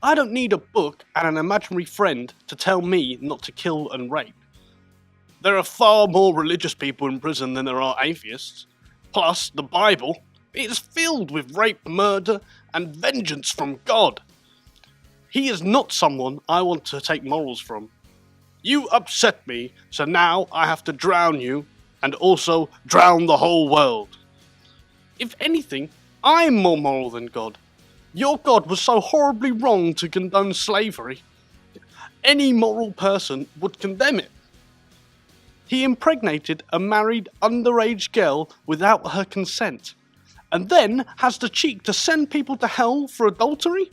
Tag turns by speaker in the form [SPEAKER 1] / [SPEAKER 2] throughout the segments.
[SPEAKER 1] I don't need a book and an imaginary friend to tell me not to kill and rape. There are far more religious people in prison than there are atheists. Plus, the Bible is filled with rape, murder, and vengeance from God. He is not someone I want to take morals from. You upset me, so now I have to drown you, and also drown the whole world. If anything, I'm more moral than God. Your God was so horribly wrong to condone slavery. Any moral person would condemn it. He impregnated a married underage girl without her consent, and then has the cheek to send people to hell for adultery?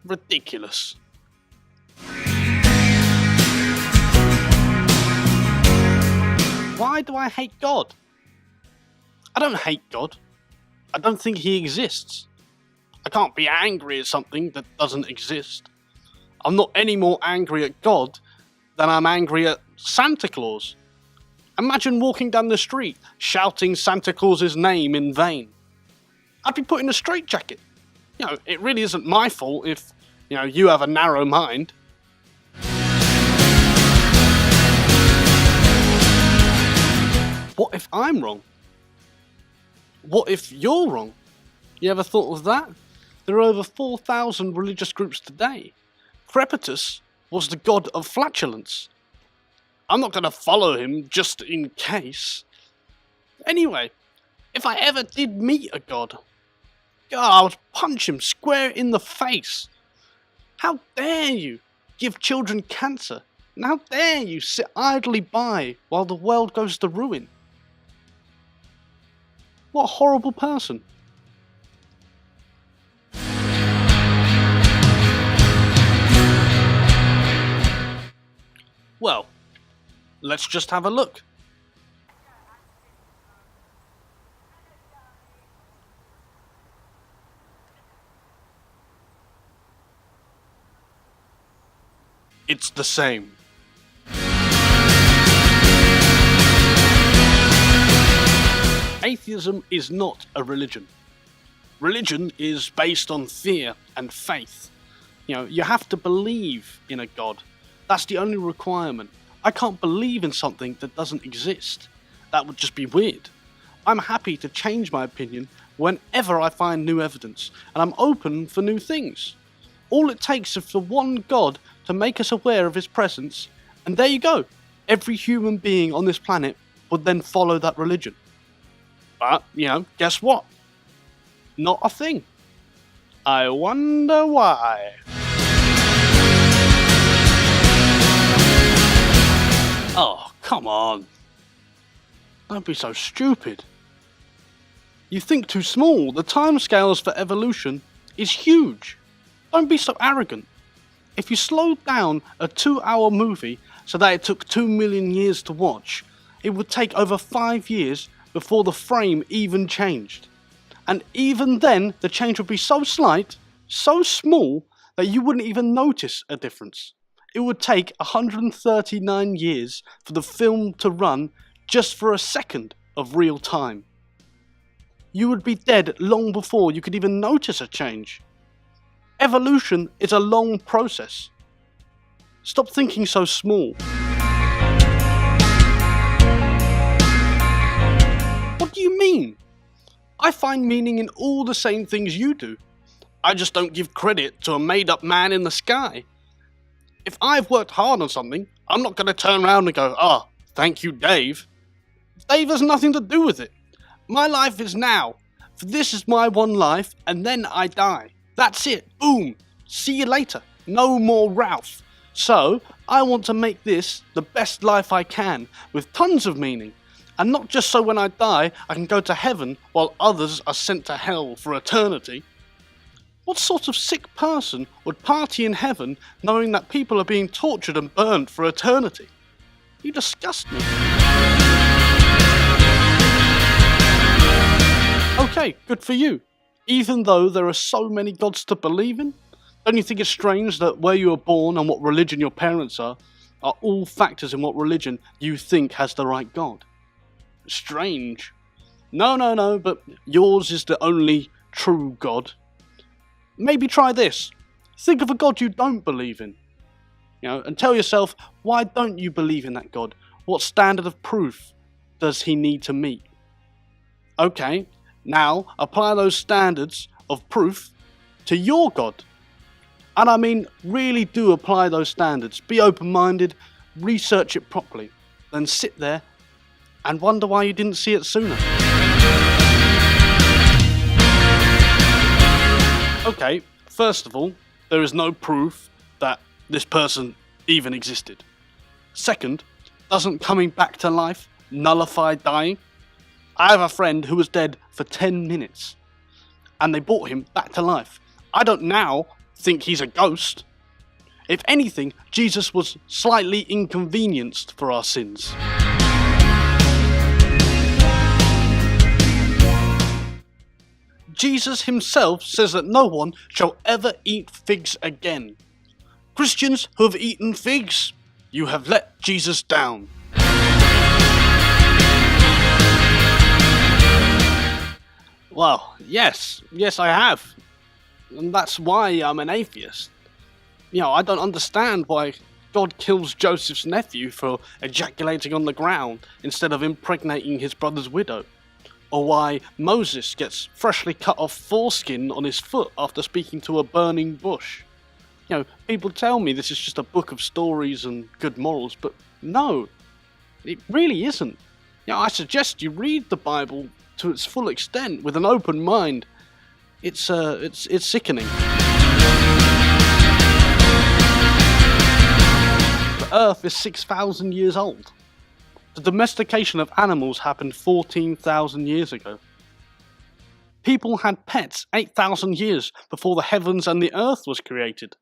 [SPEAKER 1] Ridiculous. Why do I hate God? I don't hate God. I don't think he exists. I can't be angry at something that doesn't exist. I'm not any more angry at God than I'm angry at Santa Claus. Imagine walking down the street shouting Santa Claus's name in vain. I'd be put in a straitjacket. It really isn't my fault if, you have a narrow mind. What if I'm wrong? What if you're wrong? You ever thought of that? There are over 4,000 religious groups today. Crepitus was the god of flatulence. I'm not going to follow him just in case. Anyway, if I ever did meet a god, I would punch him square in the face. How dare you give children cancer? And how dare you sit idly by while the world goes to ruin? What a horrible person. Well, let's just have a look. It's the same. Atheism is not a religion. Religion is based on fear and faith. You have to believe in a god. That's the only requirement. I can't believe in something that doesn't exist. That would just be weird. I'm happy to change my opinion whenever I find new evidence, and I'm open for new things. All it takes is for one God to make us aware of his presence, and there you go. Every human being on this planet would then follow that religion. But, guess what? Not a thing. I wonder why. Oh, come on. Don't be so stupid. You think too small. The timescales for evolution is huge. Don't be so arrogant. If you slowed down a 2-hour movie so that it took 2 million years to watch, it would take over 5 years before the frame even changed. And even then, the change would be so slight, so small, that you wouldn't even notice a difference. It would take 139 years for the film to run just for a second of real time. You would be dead long before you could even notice a change. Evolution is a long process. Stop thinking so small. What do you mean? I find meaning in all the same things you do. I just don't give credit to a made-up man in the sky. If I've worked hard on something, I'm not going to turn around and go, thank you, Dave. Dave has nothing to do with it. My life is now. For this is my one life, and then I die. That's it. Boom. See you later. No more Ralph. So, I want to make this the best life I can, with tons of meaning. And not just so when I die, I can go to heaven while others are sent to hell for eternity. What sort of sick person would party in heaven knowing that people are being tortured and burned for eternity? You disgust me. Okay, good for you. Even though there are so many gods to believe in, don't you think it's strange that where you were born and what religion your parents are all factors in what religion you think has the right God? Strange. No, but yours is the only true God. Maybe try this. Think of a God you don't believe in. And tell yourself, why don't you believe in that God? What standard of proof does he need to meet? Okay, now apply those standards of proof to your God. And I mean, really do apply those standards. Be open-minded, research it properly, then sit there and wonder why you didn't see it sooner. Okay, first of all, there is no proof that this person even existed. Second, doesn't coming back to life nullify dying? I have a friend who was dead for 10 minutes, and they brought him back to life. I don't now think he's a ghost. If anything, Jesus was slightly inconvenienced for our sins. Jesus himself says that no one shall ever eat figs again. Christians who have eaten figs, you have let Jesus down. Well, yes I have. And that's why I'm an atheist. I don't understand why God kills Joseph's nephew for ejaculating on the ground instead of impregnating his brother's widow. Or why Moses gets freshly cut off foreskin on his foot after speaking to a burning bush. People tell me this is just a book of stories and good morals, but no, it really isn't. I suggest you read the Bible to its full extent with an open mind. It's sickening. The Earth is 6,000 years old. The domestication of animals happened 14,000 years ago. People had pets 8,000 years before the heavens and the earth was created.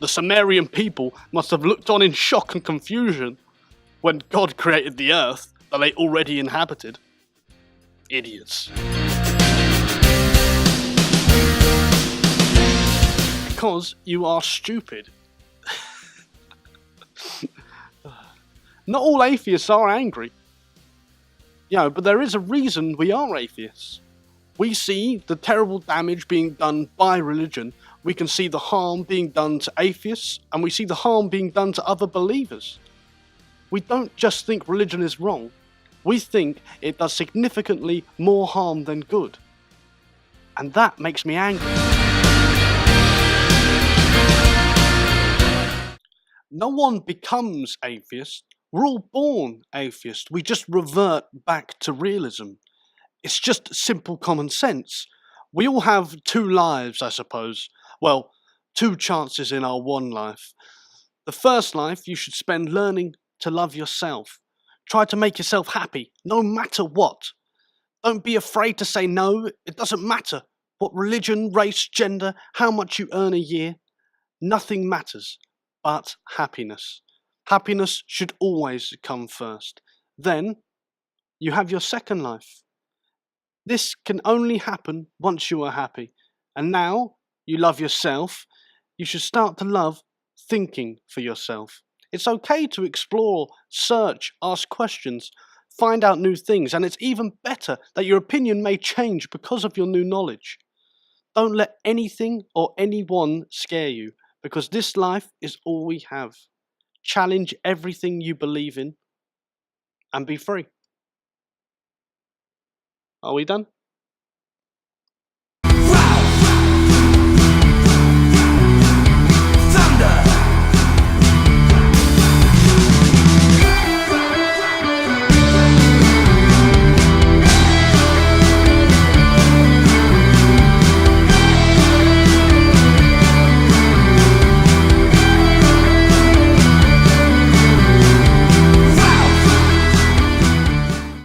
[SPEAKER 1] The Sumerian people must have looked on in shock and confusion when God created the earth that they already inhabited. Idiots. Because you are stupid. Not all atheists are angry. But there is a reason we are atheists. We see the terrible damage being done by religion. We can see the harm being done to atheists, and we see the harm being done to other believers. We don't just think religion is wrong. We think it does significantly more harm than good. And that makes me angry. No one becomes atheist. We're all born atheist. We just revert back to realism. It's just simple common sense. We all have two lives, I suppose. Well, two chances in our one life. The first life you should spend learning to love yourself. Try to make yourself happy, no matter what. Don't be afraid to say no. It doesn't matter what religion, race, gender, how much you earn a year. Nothing matters but happiness. Happiness should always come first. Then you have your second life. This can only happen once you are happy. And now you love yourself, you should start to love thinking for yourself. It's okay to explore, search, ask questions, find out new things, and it's even better that your opinion may change because of your new knowledge. Don't let anything or anyone scare you, because this life is all we have. Challenge everything you believe in and be free. Are we done?